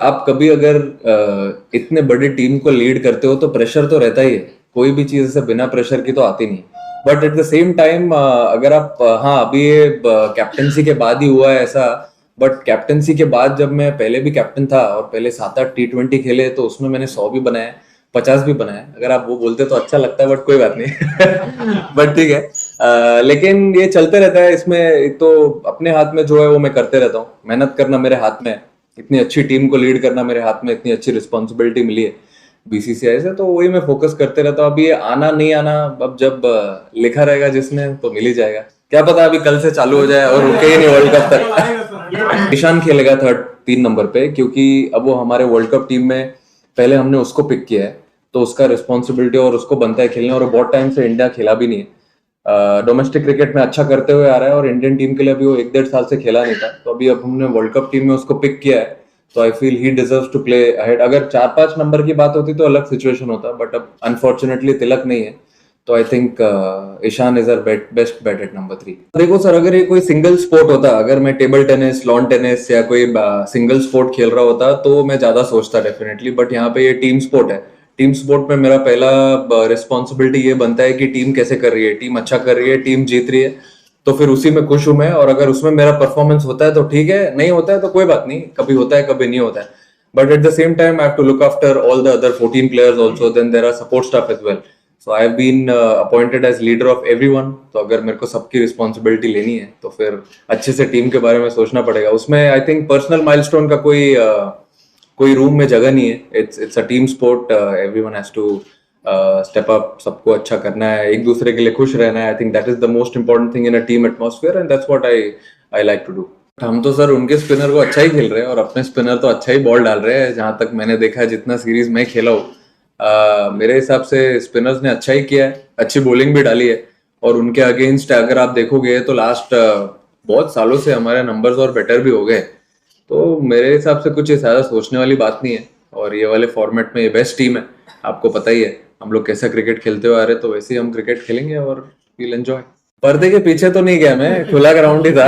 आप कभी अगर इतने बड़ी टीम को लीड करते हो तो प्रेशर तो रहता ही है, कोई भी चीज से बिना प्रेशर की तो आती नहीं। But at the same time अगर आप हाँ अभी ये कैप्टनसी के बाद ही हुआ है ऐसा। बट कैप्टनसी के बाद जब मैं पहले भी कैप्टन था और पहले 7-8 T20 खेले तो उसमें मैंने 100 भी बनाए, 50 भी बनाए। अगर आप वो बोलते तो अच्छा लगता है, बट कोई बात नहीं। बट ठीक है। लेकिन ये चलते रहता है इसमें। एक तो अपने हाथ में जो है वो मैं करते रहता हूँ, मेहनत करना मेरे हाथ में है, इतनी अच्छी टीम को लीड करना मेरे हाथ में, इतनी अच्छी रिस्पॉन्सिबिलिटी मिली है बीसीसीआई से, तो वही मैं फोकस करते रहता हूँ। अभी ये आना नहीं आना, अब जब लिखा रहेगा जिसने तो मिल ही जाएगा। क्या पता अभी कल से चालू हो जाए और रुके ही नहीं वर्ल्ड कप तक। ईशान खेलेगा 3 नंबर पे, क्योंकि अब वो हमारे वर्ल्ड कप टीम में पहले हमने उसको पिक किया है, तो उसका रिस्पॉन्सिबिलिटी और उसको बनता है खेलने। और बहुत टाइम से इंडिया खेला भी नहीं है, डोमेस्टिक क्रिकेट में अच्छा करते हुए आ रहा है, और इंडियन टीम के लिए अभी वो 1-1.5 साल से खेला नहीं था, तो अभी अब हमने वर्ल्ड कप टीम में उसको पिक किया है, तो I feel he deserves to play ahead. अगर 4-5 नंबर की बात होती तो अलग सिचुएशन होता, बट अब अनफॉर्चुनेटली तिलक नहीं है, तो I think Ishan is our best bat at number 3। देखो सर, अगर ये कोई सिंगल स्पोर्ट होता, अगर मैं टेबल टेनिस, लॉन टेनिस या कोई सिंगल स्पोर्ट खेल रहा होता तो मैं ज्यादा सोचता डेफिनेटली, बट यहाँ पे ये टीम स्पोर्ट है। टीम स्पोर्ट में मेरा पहला रिस्पॉन्सिबिलिटी ये बनता है कि टीम कैसे कर रही है, टीम अच्छा कर रही है, टीम जीत रही है, तो फिर उसी में खुश हूं मैं। और अगर उसमें मेरा परफॉर्मेंस होता है तो ठीक है, नहीं होता है तो कोई बात नहीं, कभी होता है कभी नहीं होता है। But at the same time I have to look after all the other 14 players also, then there are support staff as well. So I have been appointed as leader of everyone, तो अगर मेरे को सबकी responsibility लेनी है तो फिर अच्छे से टीम के बारे में सोचना पड़ेगा। उसमें आई थिंक पर्सनल माइलस्टोन का कोई रूम में जगह नहीं है। It's a team sport, everyone has to step up, सबको अच्छा करना है, एक दूसरे के लिए खुश रहना है। I think that is the most important thing in a team atmosphere, and that's what I like to do. हम तो सर उनके स्पिनर को अच्छा ही खेल रहे हैं, और अपने स्पिनर तो अच्छा ही बॉल डाल रहे हैं, जहां तक मैंने देखा है, जितना सीरीज मैं खेला हूँ। मेरे हिसाब से स्पिनर्स ने अच्छा ही किया है, अच्छी बॉलिंग भी डाली है। और उनके अगेंस्ट अगर आप देखोगे तो लास्ट बहुत सालों से हमारे नंबर्स और बेटर भी हो गए, तो मेरे हिसाब से कुछ ज्यादा सोचने वाली बात नहीं है। और ये वाले फॉर्मेट में ये बेस्ट टीम है, आपको पता ही है हम लोग कैसा क्रिकेट खेलते हुए आ रहे, तो वैसे ही हम क्रिकेट खेलेंगे और वील एंजॉय। पर्दे के पीछे तो नहीं गया मैं, खुला ग्राउंड ही था।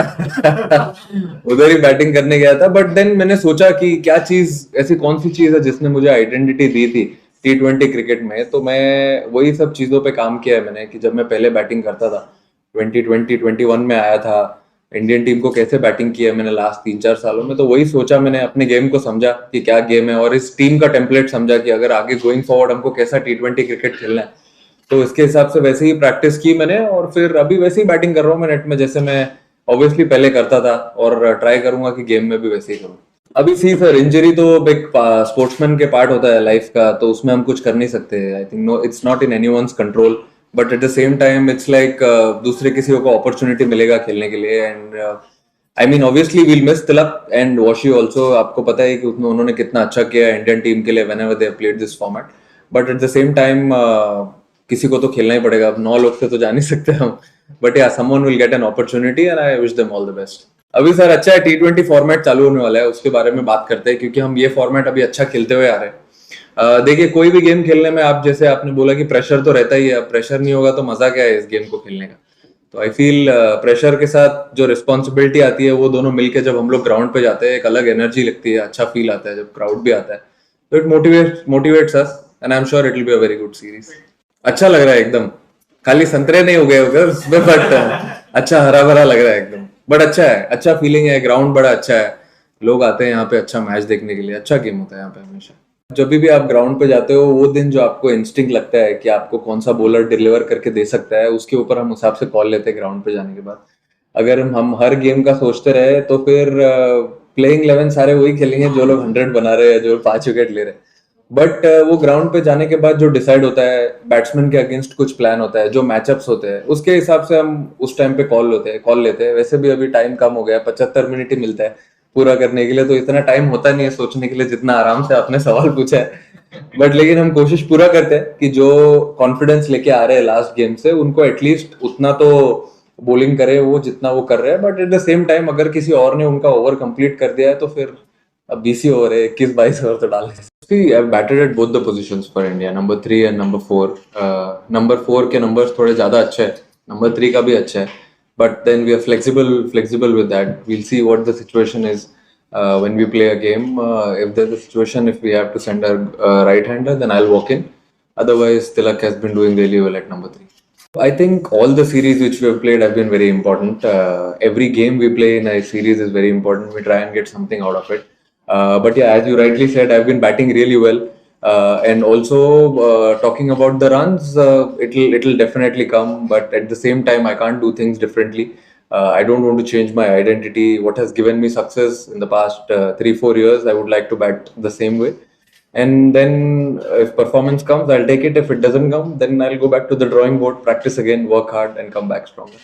उधर ही बैटिंग करने गया था, बट देन मैंने सोचा कि क्या चीज, ऐसी कौन सी चीज है जिसने मुझे आइडेंटिटी दी थी T20 क्रिकेट में, तो मैं वही सब चीजों पे काम किया है मैंने। कि जब मैं पहले बैटिंग करता था 2020-21 में आया था, इंडियन टीम को कैसे बैटिंग किया मैंने लास्ट 3-4 सालों में, तो वही सोचा मैंने, अपने गेम को समझा कि क्या गेम है, और इस टीम का टेम्पलेट समझा कि अगर आगे गोइंग फॉरवर्ड हमको कैसा T20 क्रिकेट खेलना है, तो इसके हिसाब से वैसे ही प्रैक्टिस की मैंने। और फिर अभी वैसे ही बैटिंग कर रहा हूँ मैं नेट में, जैसे मैं ऑब्वियसली पहले करता था, और ट्राई करूंगा कि गेम में भी वैसे ही करूँ। अभी सी सर, इंजरी तो एक स्पोर्ट्समैन के पार्ट होता है लाइफ का, तो उसमें हम कुछ कर नहीं सकते। I think no, it's not in anyone's control, but at the same time it's like दूसरे किसी को अपॉर्चुनिटी मिलेगा खेलने के लिए। And I mean obviously we'll miss Tilak and Washi also. आपको पता है कि उन्होंने कितना अच्छा किया इंडियन टीम के लिए whenever they played this format. But at the same time किसी को तो खेलना ही पड़ेगा, अब 9 लोग से तो जा नहीं सकते हम। बट या someone will get an opportunity and I wish them all the best. अभी सर अच्छा है, T20 फॉर्मेट चालू होने वाला है, उसके बारे में बात करते हैं, क्योंकि हम ये फॉर्मेट अभी अच्छा खेलते हुए आ रहे हैं। देखिए, कोई भी गेम खेलने में आप, जैसे आपने बोला कि प्रेशर तो रहता ही है, प्रेशर नहीं होगा तो मजा क्या है इस गेम को खेलने का। तो आई फील प्रेशर के साथ जो रिस्पॉन्सिबिलिटी आती है, वो दोनों मिलके जब हम लोग ग्राउंड पे जाते हैं, एक अलग एनर्जी लगती है, अच्छा फील आता है जब क्राउड भी आता है, तो it motivates us, and I am sure it will be a very good series. अच्छा लग रहा है एकदम, खाली संतरे नहीं हो गए होगा उसमें, बट अच्छा हरा भरा लग रहा है एकदम। बट अच्छा है, अच्छा फीलिंग है, ग्राउंड बड़ा अच्छा है, लोग आते हैं यहाँ पे अच्छा मैच देखने के लिए, अच्छा गेम होता है यहाँ पे हमेशा। जब भी आप ग्राउंड पे जाते हो, वो दिन जो आपको इंस्टिंक्ट लगता है कि आपको कौन सा बॉलर डिलीवर करके दे सकता है, उसके ऊपर हम हिसाब से कॉल लेते हैं ग्राउंड पे जाने के बाद। अगर हम हर गेम का सोचते रहे तो फिर प्लेइंग 11 सारे वही खेलेंगे जो लोग 100 बना रहे हैं, जो 5 विकेट ले रहे हैं। बट वो ग्राउंड पे जाने के बाद जो डिसाइड होता है, बैट्समैन के अगेंस्ट कुछ प्लान होता है, जो मैचअप्स होते हैं, उसके हिसाब से हम उस टाइम पे कॉल लेते हैं। वैसे भी अभी टाइम कम हो गया, 75 मिनट ही मिलता है पूरा करने के लिए, तो इतना टाइम होता नहीं है सोचने के लिए जितना आराम से आपने सवाल पूछा है। बट लेकिन हम कोशिश पूरा करते हैं कि जो कॉन्फिडेंस लेके आ रहे हैं लास्ट गेम से, उनको एटलीस्ट उतना तो बॉलिंग करे वो जितना वो कर रहे हैं। But at the same time अगर किसी और ने उनका ओवर कंप्लीट कर दिया है तो फिर अब 20 ओवर है, 21-22 ओवर तो डाल। See, I've batted at both the positions for India, number 3 and number 4. Number 4 के numbers थोड़े ज़्यादा अच्छे हैं, number 3 का भी अच्छा है, but then we are flexible with that. We'll see what the situation is. when we play a game. If there's a situation, if we have to send our right-hander, then I'll walk in. Otherwise, Tilak has been doing really well at number 3. I think all the series which we have played have been very important. Every game we play in a series is very important. We try and get something out of it. But yeah, as you rightly said, I've been batting really well. And also talking about the runs, it'll definitely come. But at the same time, I can't do things differently. I don't want to change my identity. What has given me success in the past 3-4 years, I would like to bat the same way. And then if performance comes, I'll take it. If it doesn't come, then I'll go back to the drawing board, practice again, work hard, and come back stronger.